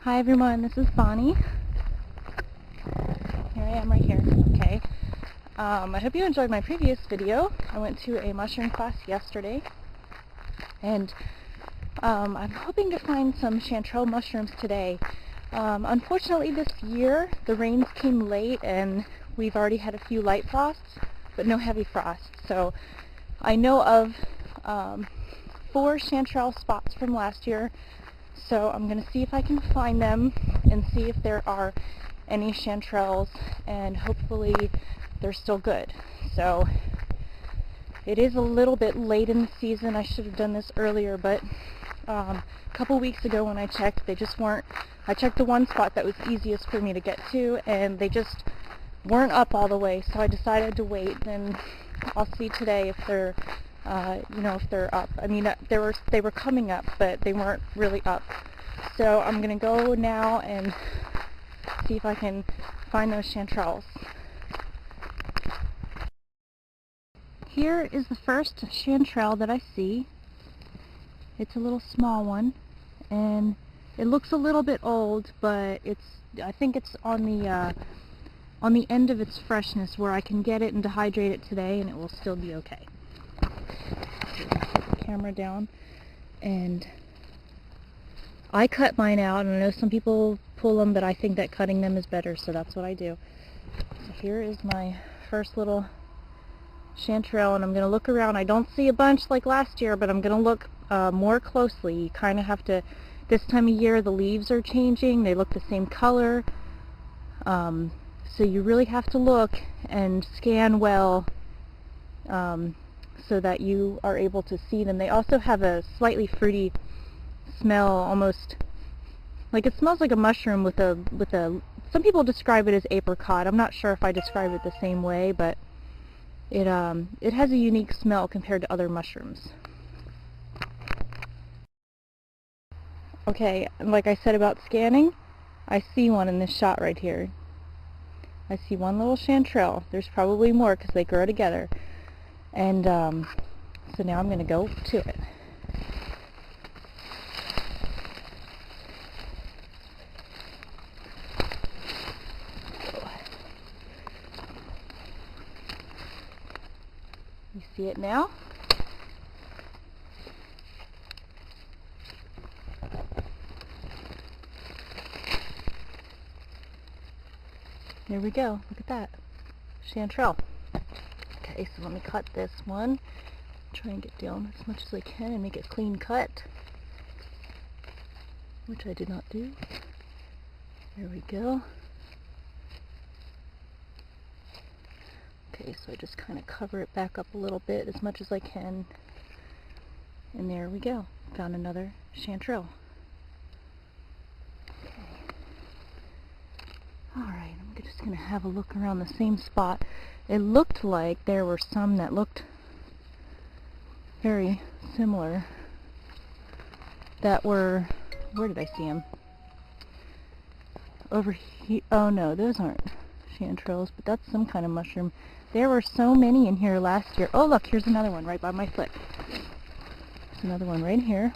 Hi everyone, this is Bonnie. Here I am right here. Okay. I hope you enjoyed my previous video. I went to a mushroom class yesterday, and I'm hoping to find some chanterelle mushrooms today. Unfortunately this year the rains came late and we've already had a few light frosts, but no heavy frosts. So I know of 4 chanterelle spots from last year. So I'm going to see if I can find them and see if there are any chanterelles, and hopefully they're still good. So it is a little bit late in the season. I should have done this earlier, but a couple weeks ago when I checked, they just weren't. I checked the one spot that was easiest for me to get to, and they just weren't up all the way. So I decided to wait, and I'll see today if they're if they're up. I mean, they were coming up, but they weren't really up. So I'm gonna go now and see if I can find those chanterelles. Here is the first chanterelle that I see. It's a little small one, and it looks a little bit old, but I think it's on the end of its freshness, where I can get it and dehydrate it today, and it will still be okay. Put the camera down, and I cut mine out, and I know some people pull them, but I think that cutting them is better, so that's what I do. So here is my first little chanterelle, and I'm going to look around. I don't see a bunch like last year, but I'm going to look more closely. You kind of have to, this time of year the leaves are changing, they look the same color, so you really have to look and scan well, so that you are able to see them. They also have a slightly fruity smell, almost like it smells like a mushroom with a some people describe it as apricot. I'm not sure if I describe it the same way, but it has a unique smell compared to other mushrooms. Okay, like I said about scanning, I see one in this shot right here. I see one little chanterelle. There's probably more because they grow together. And so now I'm going to go to it. You see it now? There we go. Look at that. Chanterelle. Okay, so let me cut this one. Try and get down as much as I can and make it clean cut, which I did not do. There we go. Okay, so I just kind of cover it back up a little bit as much as I can, and there we go. Found another chanterelle. Okay. Alright, I'm just going to have a look around the same spot. It looked like there were some that looked very similar that were, where did I see them? Over here. Oh no, those aren't chanterelles, but that's some kind of mushroom. There were so many in here last year. Oh look, here's another one right by my foot. There's another one right here.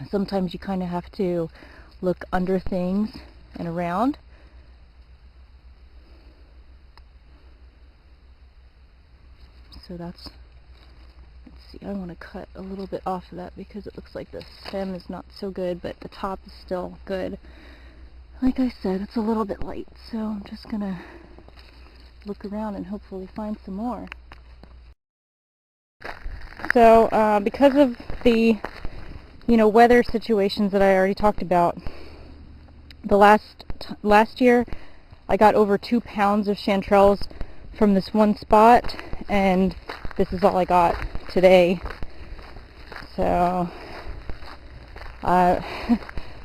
Sometimes you kind of have to look under things and around. So that's, let's see, I want to cut a little bit off of that because it looks like the stem is not so good, but the top is still good. Like I said, it's a little bit light, so I'm just going to look around and hopefully find some more. So because of the weather situations that I already talked about, the last year I got over 2 pounds of chanterelles from this one spot, and this is all I got today. So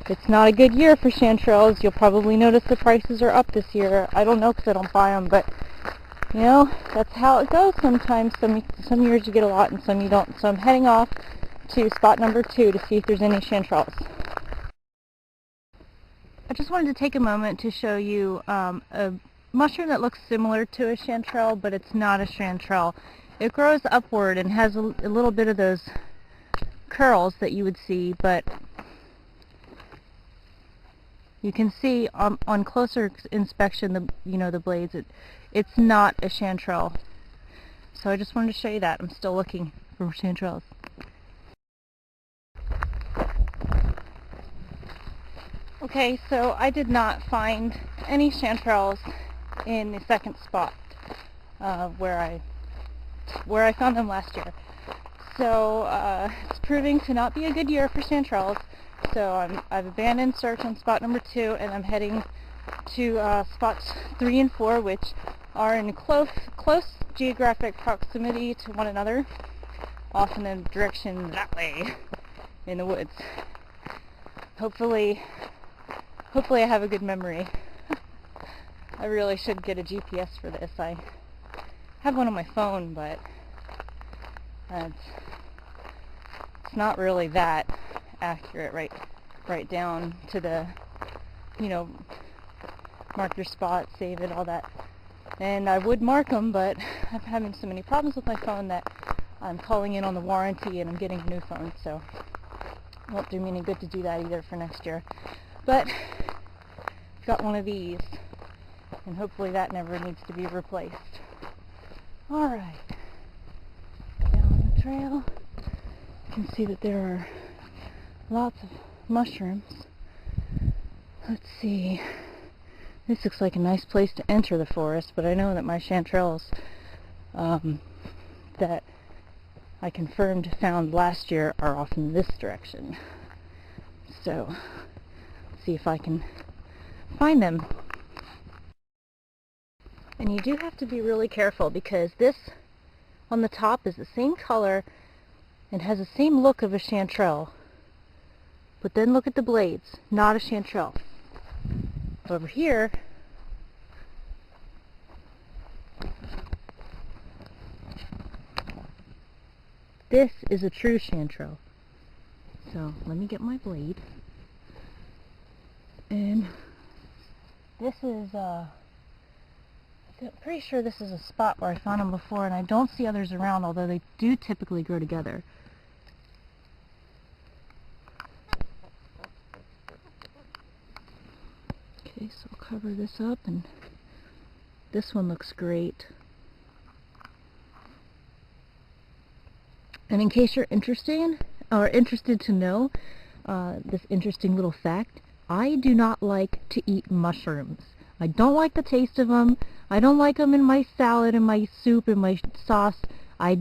it's not a good year for chanterelles. You'll probably notice the prices are up this year. I don't know because I don't buy them, but that's how it goes sometimes. Some years you get a lot and some you don't. So I'm heading off to spot number 2 to see if there's any chanterelles. I just wanted to take a moment to show you a mushroom that looks similar to a chanterelle, but it's not a chanterelle. It grows upward and has a little bit of those curls that you would see, but You can see on closer inspection, the blades, it's not a chanterelle. So I just wanted to show you that. I'm still looking for chanterelles. Okay, so I did not find any chanterelles in the second spot where I found them last year. So it's proving to not be a good year for chanterelles. So I've abandoned search on spot number 2, and I'm heading to spots 3 and 4, which are in close geographic proximity to one another, off in a direction that way in the woods. Hopefully I have a good memory. I really should get a GPS for this. I have one on my phone, but it's not really that accurate right down to the, mark your spot, save it, all that. And I would mark them, but I'm having so many problems with my phone that I'm calling in on the warranty and I'm getting a new phone, so it won't do me any good to do that either for next year. But I've got one of these, and hopefully that never needs to be replaced. Alright, down the trail, you can see that there are lots of mushrooms. Let's see, this looks like a nice place to enter the forest, but I know that my chanterelles that I confirmed found last year are off in this direction. So, see if I can find them. And you do have to be really careful, because this on the top is the same color and has the same look of a chanterelle. But then look at the blades, not a chanterelle. Over here, this is a true chanterelle. So let me get my blade. And this is, I'm pretty sure this is a spot where I found them before, and I don't see others around, although they do typically grow together. Okay, so I'll cover this up, and this one looks great. And in case you're interested to know this interesting little fact, I do not like to eat mushrooms. I don't like the taste of them. I don't like them in my salad, in my soup, in my sauce. I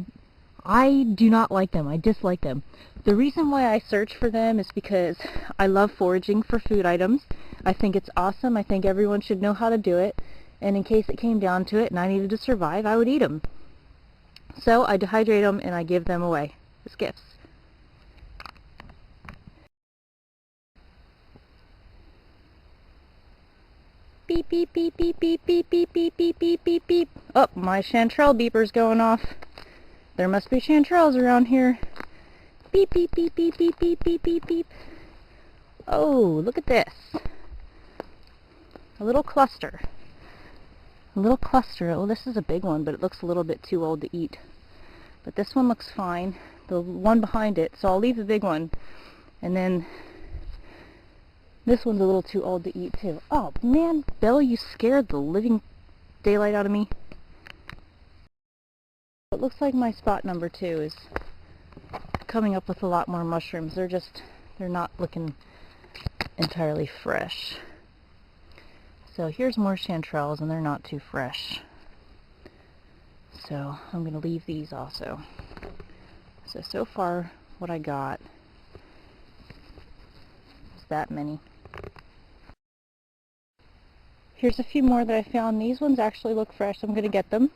do not like them. I dislike them. The reason why I search for them is because I love foraging for food items. I think it's awesome. I think everyone should know how to do it. And in case it came down to it and I needed to survive, I would eat them. So I dehydrate them and I give them away as gifts. Beep, beep, beep, beep, beep, beep, beep, beep, beep, beep, beep, beep. Oh, my chanterelle beeper's going off. There must be chanterelles around here. Beep, beep, beep, beep, beep, beep, beep, beep, beep. Oh, look at this. A little cluster. A little cluster. Oh, this is a big one, but it looks a little bit too old to eat. But this one looks fine. The one behind it, so I'll leave the big one. And then this one's a little too old to eat too. Oh man, Bill, you scared the living daylight out of me. It looks like my spot number 2 is coming up with a lot more mushrooms. They're not looking entirely fresh. So here's more chanterelles, and they're not too fresh. So I'm going to leave these also. So far what I got is that many. Here's a few more that I found. These ones actually look fresh, so I'm going to get them.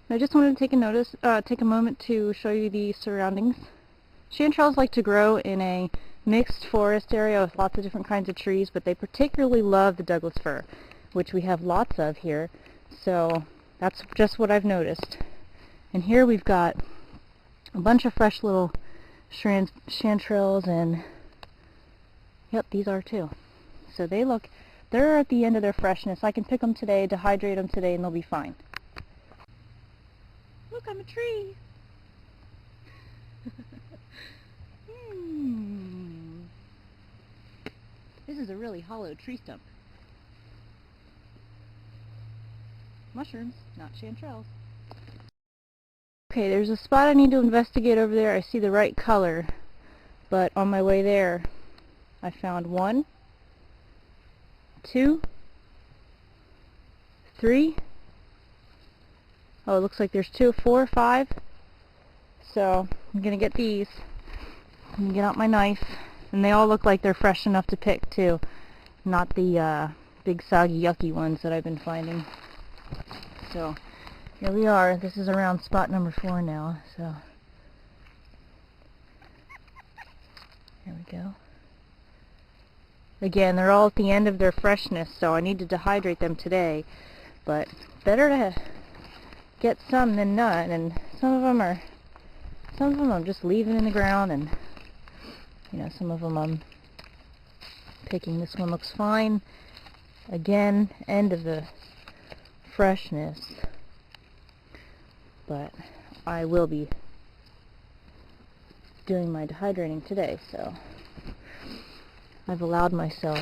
I just wanted to take a moment to show you the surroundings. Chanterelles like to grow in a mixed forest area with lots of different kinds of trees, but they particularly love the Douglas fir, which we have lots of here. So that's just what I've noticed. And here we've got a bunch of fresh little chanterelles, and yep, these are too. So they're at the end of their freshness. I can pick them today, dehydrate them today, and they'll be fine. Look, I'm a tree. This is a really hollow tree stump. Mushrooms, not chanterelles. Okay, there's a spot I need to investigate over there. I see the right color, but on my way there I found 1, 2, 3. Oh, it looks like there's 2, 4, 5. So I'm gonna get these. I'm gonna get out my knife, and they all look like they're fresh enough to pick too, not the big soggy yucky ones that I've been finding. So here we are. This is around spot number 4 now. So here we go. Again, they're all at the end of their freshness, so I need to dehydrate them today. But better to get some than none. And some of them I'm just leaving in the ground, and you know, some of them I'm picking. This one looks fine. Again, end of the freshness, but I will be doing my dehydrating today, so I've allowed myself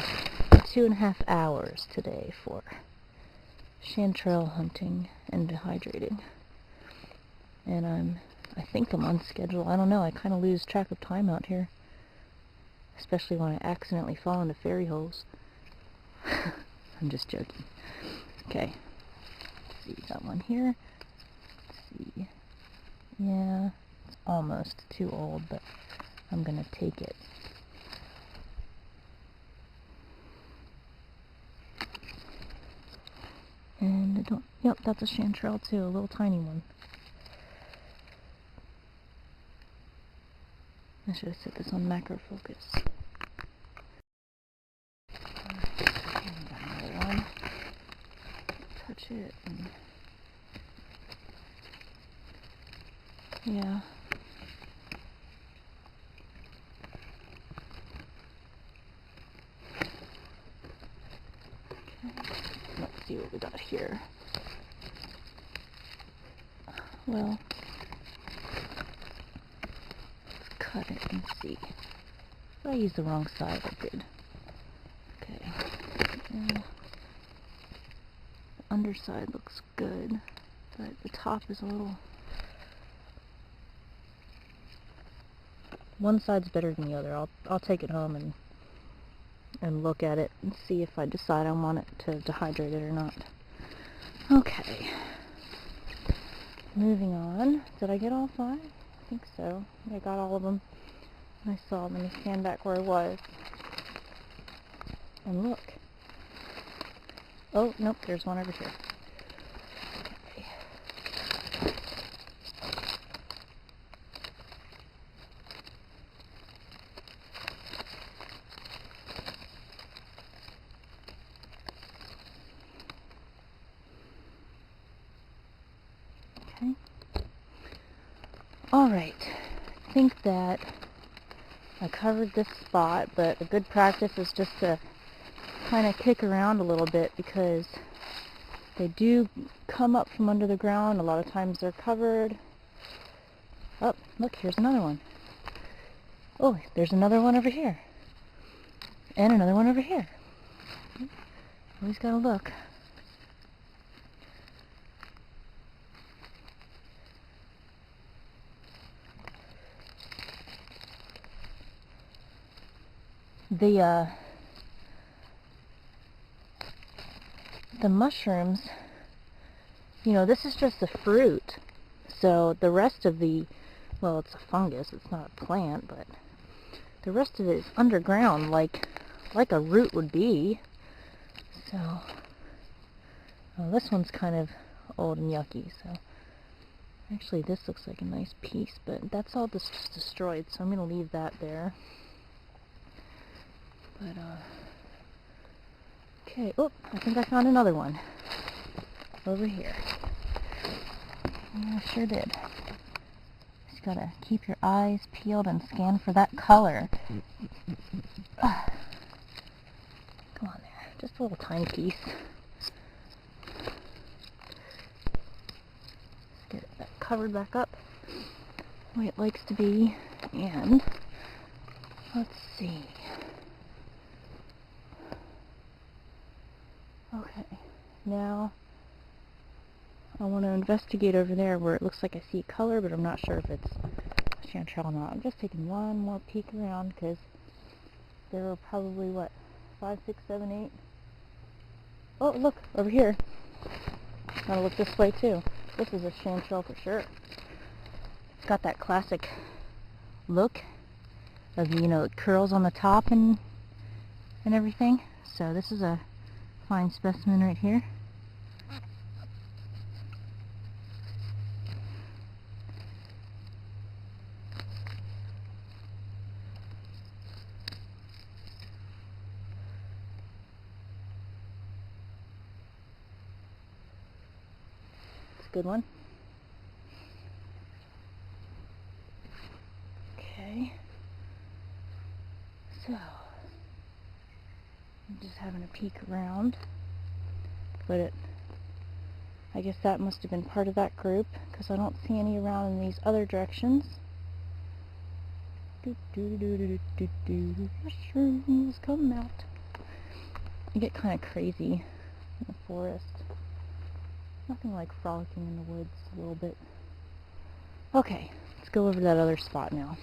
2.5 hours today for chanterelle hunting and dehydrating, and I think I'm on schedule. I don't know, I kind of lose track of time out here, especially when I accidentally fall into fairy holes. I'm just joking. Okay, let's see, got one here. Let's see, yeah, it's almost too old, but I'm gonna take it. And I don't, yep, that's a chanterelle too, a little tiny one. I should have set this on macro focus. Another one. Touch it. And yeah. Okay. Let's see what we got here. Well, let's cut it and see. If I used the wrong side, I did. Okay. The underside looks good, but the top is a little... One side's better than the other. I'll take it home and look at it and see if I decide I want it to dehydrate it or not. Okay. Moving on. Did I get all 5? I think so. I got all of them. I saw them. Let me stand back where I was. And look. Oh, nope, there's one over here. Okay. Okay. Alright. I think that I covered this spot, but a good practice is just to kind of kick around a little bit, because they do come up from under the ground. A lot of times they're covered. Oh, look, here's another one. Oh, there's another one over here. And another one over here. Always gotta look. The mushrooms, you know, this is just the fruit. So the rest of the, well, it's a fungus, it's not a plant, but the rest of it is underground, like a root would be. So, well, this one's kind of old and yucky, so actually this looks like a nice piece, but that's all just destroyed, so I'm going to leave that there. But, okay, oh, I think I found another one over here. Yeah, I sure did. Just gotta keep your eyes peeled and scan for that color. Come on there, just a little tiny piece. Let's get that covered back up the way it likes to be, and let's see. Now I want to investigate over there where it looks like I see color, but I'm not sure if it's chanterelle or not. I'm just taking one more peek around because there are probably, what, 5, 6, 7, 8. Oh, look, over here. Gotta look this way too. This is a chanterelle for sure. It's got that classic look of, you know, curls on the top and everything. So this is a fine specimen right here. It's a good one. Okay. So, I'm just having a peek around. But I guess that must have been part of that group, because I don't see any around in these other directions. Mushrooms come out. You get kind of crazy in the forest. Nothing like frolicking in the woods a little bit. Okay, let's go over that other spot now.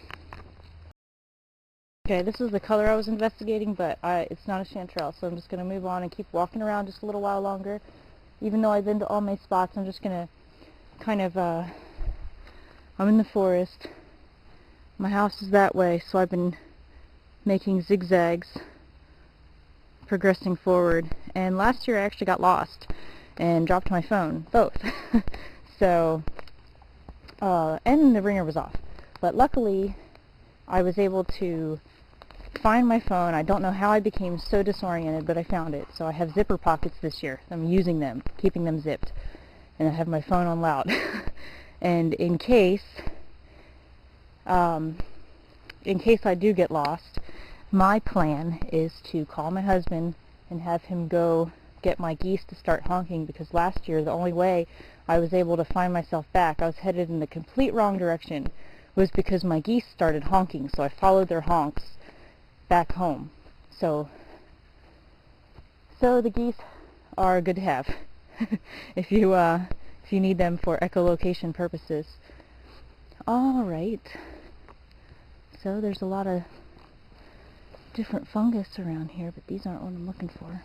Okay, this is the color I was investigating, but it's not a chanterelle, so I'm just going to move on and keep walking around just a little while longer. Even though I've been to all my spots, I'm just going to kind of, I'm in the forest. My house is that way, so I've been making zigzags, progressing forward. And last year I actually got lost and dropped my phone, both. So, and the ringer was off. But luckily, I was able to find my phone. I don't know how I became so disoriented, but I found it. So I have zipper pockets this year. I'm using them, keeping them zipped. And I have my phone on loud. And in case I do get lost, my plan is to call my husband and have him go get my geese to start honking, because last year the only way I was able to find myself back, I was headed in the complete wrong direction, was because my geese started honking, so I followed their honks back home. So the geese are good to have if you need them for echolocation purposes. Alright, so there's a lot of different fungus around here, but these aren't what I'm looking for.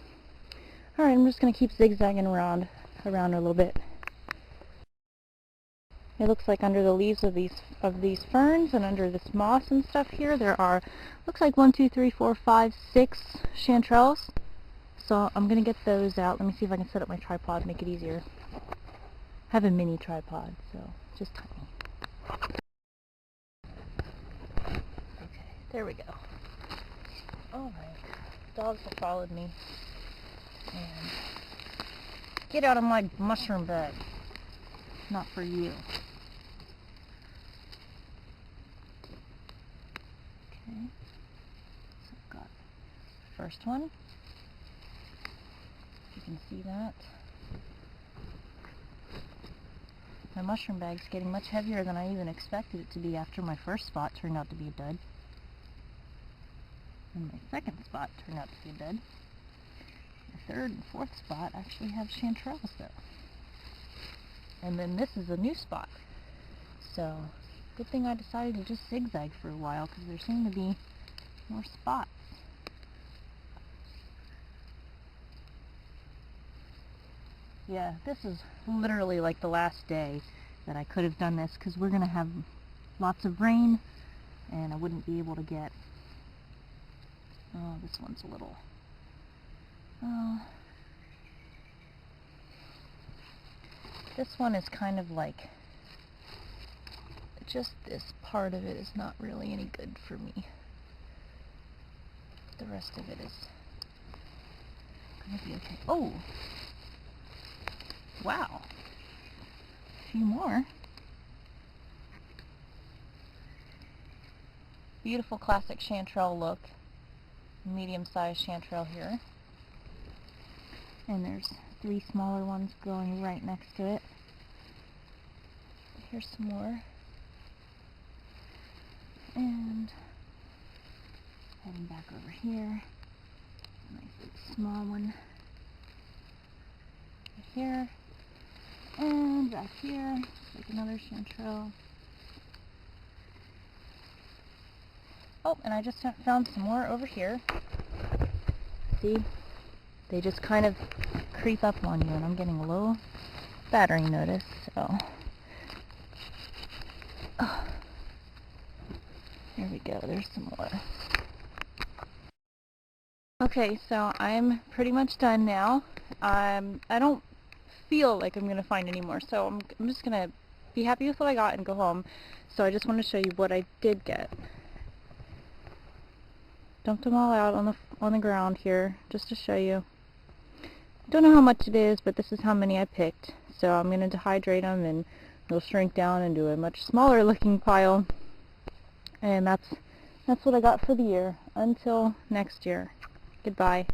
Alright, I'm just going to keep zigzagging around a little bit. It looks like under the leaves of these ferns and under this moss and stuff here, there are, looks like 1, 2, 3, 4, 5, 6 chanterelles. So I'm going to get those out. Let me see if I can set up my tripod, make it easier. I have a mini tripod, so just tiny. Okay, there we go. Alright, dogs have followed me. And get out of my mushroom bed. Not for you. Okay, so I've got the first one. You can see that. My mushroom bag's getting much heavier than I even expected it to be after my first spot turned out to be a dud. And my second spot turned out to be a dud. The third and fourth spot actually have chanterelles though. And then this is a new spot. So, good thing I decided to just zigzag for a while, because there seem to be more spots. Yeah, this is literally like the last day that I could have done this, because we're going to have lots of rain, and I wouldn't be able to get... Oh, this one's a little... this one is kind of like, just this part of it is not really any good for me. The rest of it is going to be okay. Oh! Wow! A few more. Beautiful classic chanterelle look. Medium-sized chanterelle here. And there's 3 smaller ones growing right next to it. Here's some more. And heading back over here. Nice big small one. here. And back here, like another chanterelle. Oh, and I just found some more over here. See? They just kind of creep up on you, and I'm getting a low battering notice, so... Oh. There we go, there's some more. Okay, so I'm pretty much done now. I don't feel like I'm going to find any more, so I'm just going to be happy with what I got and go home. So I just want to show you what I did get. Dumped them all out on the ground here, just to show you. Don't know how much it is, but this is how many I picked. So I'm going to dehydrate them, and they'll shrink down into a much smaller looking pile. And that's what I got for the year. Until next year. Goodbye.